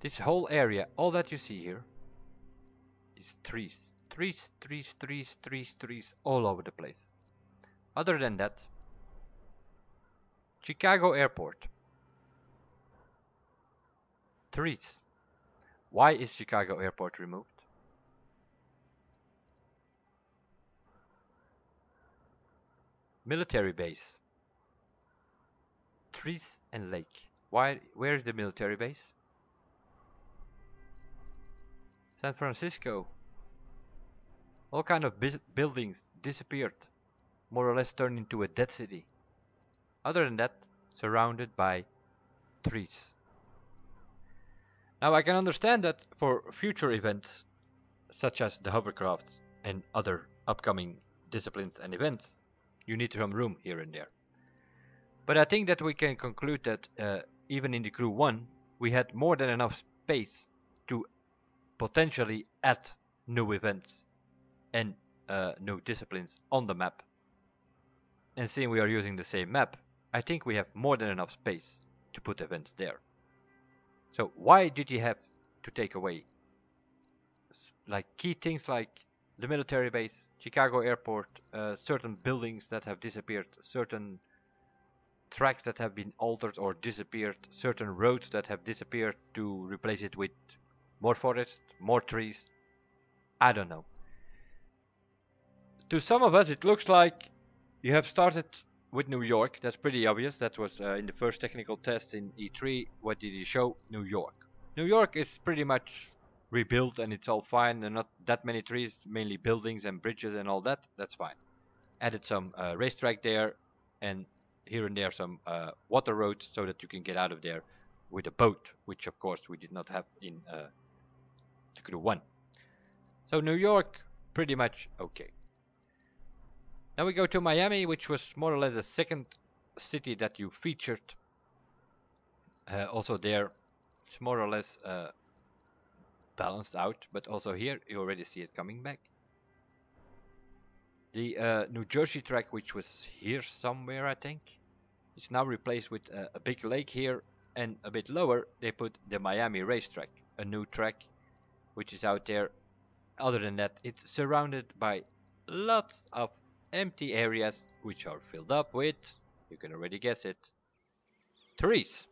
This whole area, all that you see here, is trees. Trees, trees, trees, trees, trees, all over the place. Other than that, Chicago Airport. Trees. Why is Chicago Airport removed? Military base. Trees and lake. Where is the military base? San Francisco. All kind of buildings disappeared. More or less turned into a dead city. Other than that, surrounded by trees. Now I can understand that for future events, such as the hovercrafts and other upcoming disciplines and events, you need some room here and there. But I think that we can conclude that even in the Crew 1, we had more than enough space to potentially add new events and new disciplines on the map. And seeing we are using the same map, I think we have more than enough space to put events there. So why did you have to take away like key things like the military base, Chicago airport, certain buildings that have disappeared, certain tracks that have been altered or disappeared, certain roads that have disappeared to replace it with more forest, more trees. I don't know. To some of us it looks like you have started with New York. That's pretty obvious. That was in the first technical test in E3. What did he show? New York. New York is pretty much rebuilt and it's all fine. There are not that many trees, mainly buildings and bridges and all that. That's fine. Added some racetrack there, and here and there some water roads so that you can get out of there with a boat, which of course we did not have in the Crew 1. So New York, pretty much okay. Now we go to Miami, which was more or less the second city that you featured. Also there, it's more or less balanced out, but also here you already see it coming back. The New Jersey track, which was here somewhere, I think, it's now replaced with a big lake here, and a bit lower they put the Miami racetrack, a new track which is out there. Other than that, it's surrounded by lots of empty areas which are filled up with, you can already guess it, trees.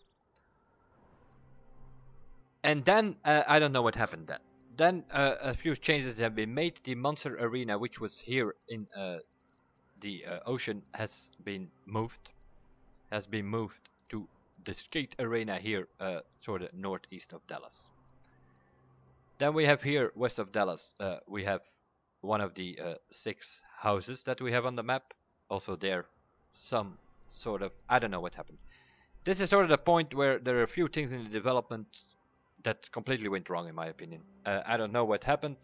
And then I don't know what happened then. Then a few changes have been made. The Monster Arena, which was here in the ocean, has been moved. To the skate arena here, sort of northeast of Dallas. Then we have here west of Dallas, we have one of the 6 houses that we have on the map. Also there, some sort of, I don't know what happened. This is sort of the point where there are a few things in the development that completely went wrong in my opinion. I don't know what happened.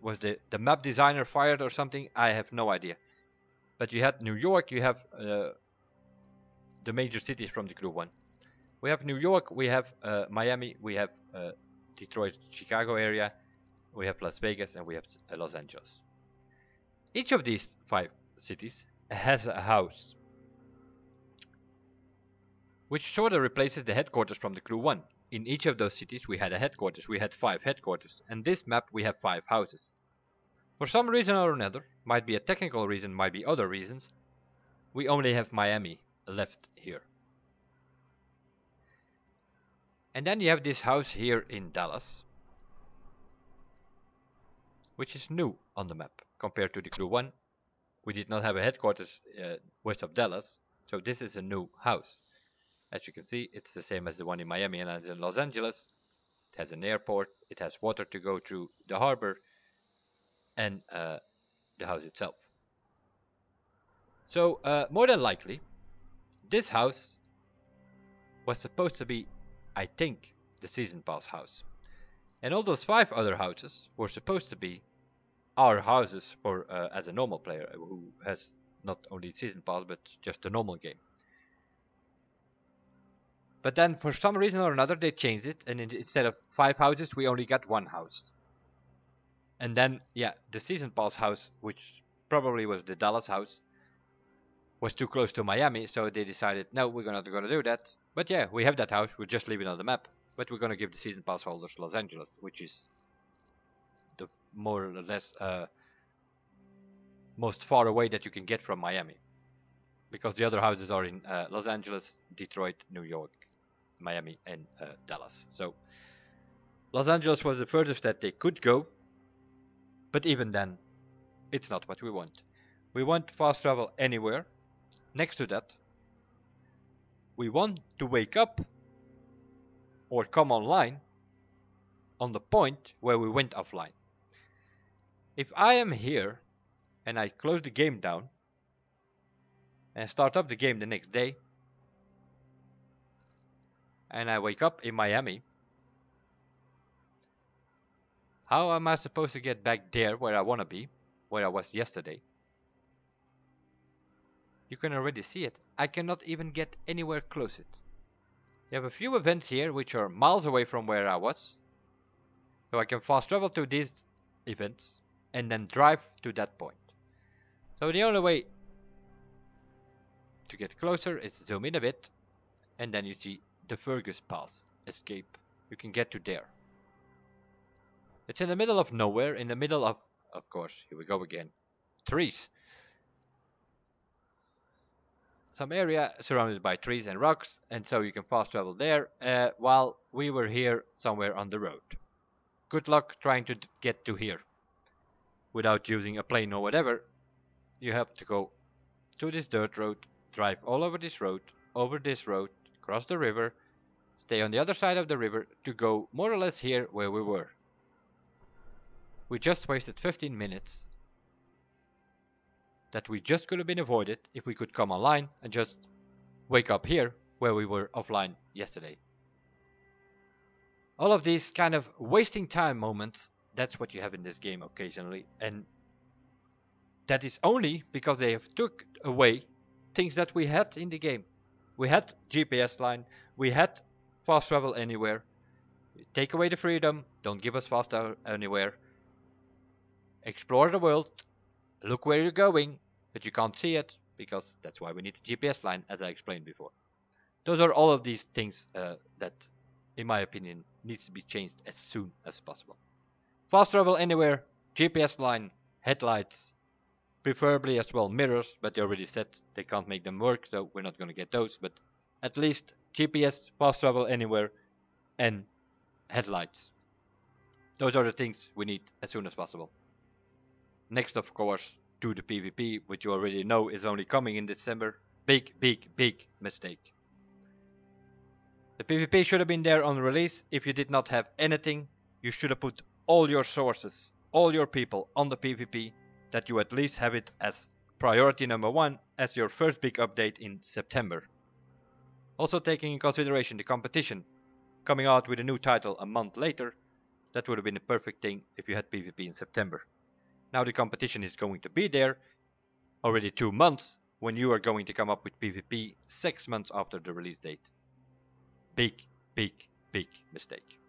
Was the map designer fired or something? I have no idea. But you had New York, you have the major cities from the Crew 1. We have New York, we have Miami, we have Detroit, Chicago area, we have Las Vegas, and we have Los Angeles. Each of these 5 cities has a house, which sort of replaces the headquarters from the Crew 1. In each of those cities we had a headquarters, we had 5 headquarters, and this map we have 5 houses. For some reason or another, might be a technical reason, might be other reasons, we only have Miami left here. And then you have this house here in Dallas, which is new on the map compared to the Crew 1. We did not have a headquarters west of Dallas, so this is a new house. As you can see, it's the same as the one in Miami and in Los Angeles. It has an airport, it has water to go through the harbor, and the house itself. So more than likely, this house was supposed to be, I think, the season pass house. And all those 5 other houses were supposed to be our houses for as a normal player who has not only season pass but just a normal game. But then for some reason or another they changed it, and instead of 5 houses we only got 1 house. And then yeah, the season pass house, which probably was the Dallas house, was too close to Miami, so they decided no, we're not gonna do that. But yeah, we have that house, we'll just leave it on the map, but we're gonna give the season pass holders Los Angeles, which is the more or less most far away that you can get from Miami, because the other houses are in Los Angeles, Detroit, New York, Miami, and Dallas. So Los Angeles was the furthest that they could go, but even then it's not what we want. We want fast travel anywhere. Next to that, we want to wake up or come online on the point where we went offline. If I am here and I close the game down and start up the game the next day, and I wake up in Miami, how am I supposed to get back there where I want to be, where I was yesterday? You can already see it. I cannot even get anywhere close it. You have a few events here which are miles away from where I was, so I can fast travel to these events and then drive to that point. So the only way to get closer is zoom in a bit, and then you see the Fergus Pass escape. You can get to there. It's in the middle of nowhere, in the middle of of course, here we go again. Trees. Some area surrounded by trees and rocks, and so you can fast travel there, while we were here somewhere on the road. Good luck trying to get to here. Without using a plane or whatever, you have to go to this dirt road, drive all over this road, cross the river, stay on the other side of the river to go more or less here where we were. We just wasted 15 minutes that we just could have been avoided if we could come online and just wake up here where we were offline yesterday. All of these kind of wasting time moments, that's what you have in this game occasionally, and that is only because they have took away things that we had in the game. We had GPS line, we had fast travel anywhere. Take away the freedom, don't give us fast travel anywhere. Explore the world, look where you're going, but you can't see it, because that's why we need the GPS line, as I explained before. Those are all of these things that, in my opinion, needs to be changed as soon as possible. Fast travel anywhere, GPS line, headlights, preferably as well mirrors, but they already said they can't make them work, so we're not going to get those, but at least GPS, fast travel anywhere, and headlights. Those are the things we need as soon as possible. Next, of course, to the PvP, which you already know is only coming in December. Big mistake. The PvP should have been there on release. If you did not have anything, you should have put all your sources, all your people on the PvP, that you at least have it as priority number 1 as your first big update in September. Also taking in consideration the competition coming out with a new title a month later, that would have been the perfect thing if you had PvP in September. Now the competition is going to be there already 2 months when you are going to come up with PvP 6 months after the release date. Big mistake.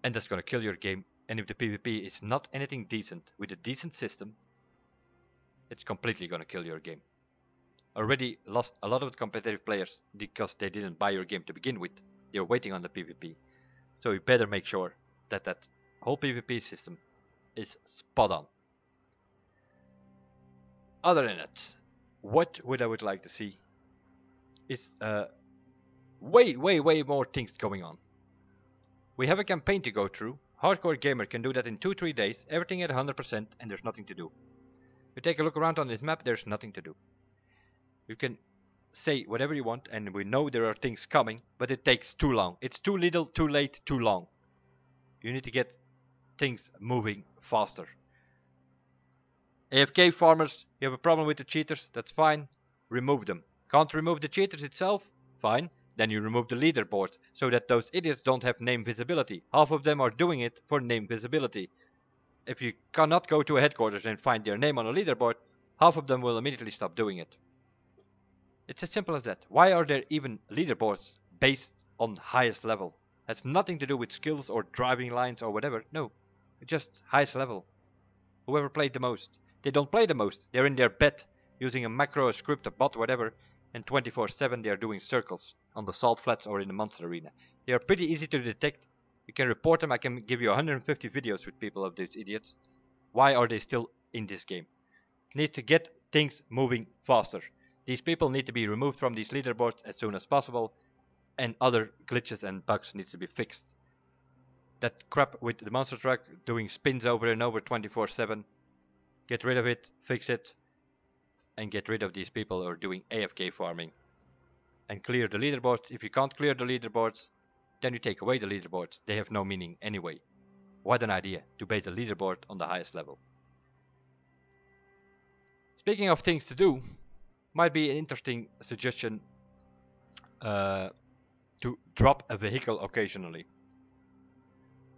And that's gonna kill your game, and if the PvP is not anything decent with a decent system, it's completely gonna kill your game. Already lost a lot of competitive players because they didn't buy your game to begin with. They're waiting on the PvP. So you better make sure that that whole PvP system is spot on. Other than that, what I would like to see is way more things going on. We have a campaign to go through. Hardcore gamer can do that in 2-3 days, everything at 100%, and there's nothing to do. You take a look around on this map, there's nothing to do. You can say whatever you want, and we know there are things coming, but it takes too long. It's too little, too late, too long. You need to get things moving faster. AFK farmers, you have a problem with the cheaters, that's fine. Remove them. Can't remove the cheaters itself? Fine. Then you remove the leaderboard, so that those idiots don't have name visibility. Half of them are doing it for name visibility. If you cannot go to a headquarters and find their name on a leaderboard, half of them will immediately stop doing it. It's as simple as that. Why are there even leaderboards based on highest level? Has nothing to do with skills or driving lines or whatever. No, just highest level. Whoever played the most. They don't play the most. They're in their bed using a macro, a script, a bot, whatever, and 24/7 they are doing circles on the salt flats or in the monster arena. They are pretty easy to detect. You can report them. I can give you 150 videos with people of these idiots. Why are they still in this game? Needs to get things moving faster. These people need to be removed from these leaderboards as soon as possible, and other glitches and bugs needs to be fixed. That crap with the monster truck doing spins over and over 24/7. Get rid of it, fix it, and get rid of these people who are doing AFK farming. And clear the leaderboards. If you can't clear the leaderboards, then you take away the leaderboards. They have no meaning anyway. What an idea to base a leaderboard on the highest level. Speaking of things to do, might be an interesting suggestion to drop a vehicle occasionally.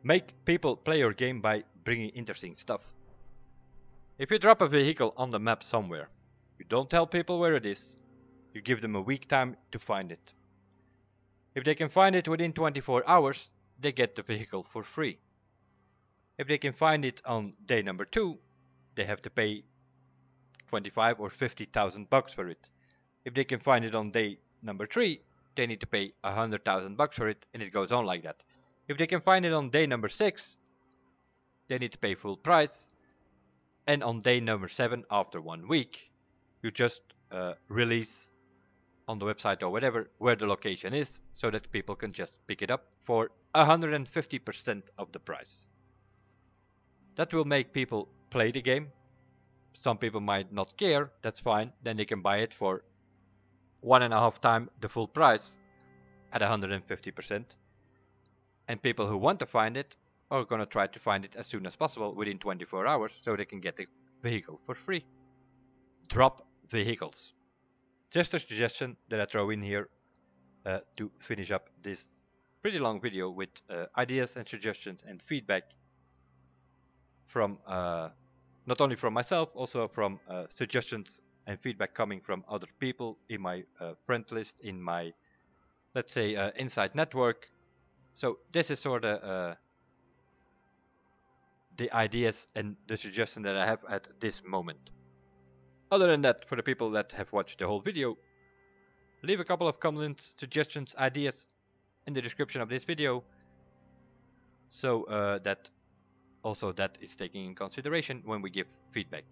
Make people play your game by bringing interesting stuff. If you drop a vehicle on the map somewhere, you don't tell people where it is, you give them a week time to find it. If they can find it within 24 hours, they get the vehicle for free. If they can find it on day number 2, they have to pay 25 or 50,000 bucks for it. If they can find it on day number 3, they need to pay 100,000 bucks for it, and it goes on like that. If they can find it on day number 6, they need to pay full price. And on day number 7, after 1 week, you just release on the website or whatever where the location is, so that people can just pick it up for 150% of the price. That will make people play the game. Some people might not care, that's fine, then they can buy it for 1.5 times the full price at 150%. And people who want to find it are gonna try to find it as soon as possible, within 24 hours, so they can get the vehicle for free. Drop vehicles. Just a suggestion that I throw in here to finish up this pretty long video with ideas and suggestions and feedback from not only from myself, also from suggestions and feedback coming from other people in my friend list, in my, let's say, inside network. So this is sort of the ideas and the suggestions that I have at this moment. Other than that, for the people that have watched the whole video, leave a couple of comments, suggestions, ideas in the description of this video, so that is taken in consideration when we give feedback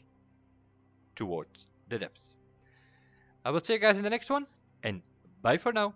towards the devs. I will see you guys in the next one, and bye for now.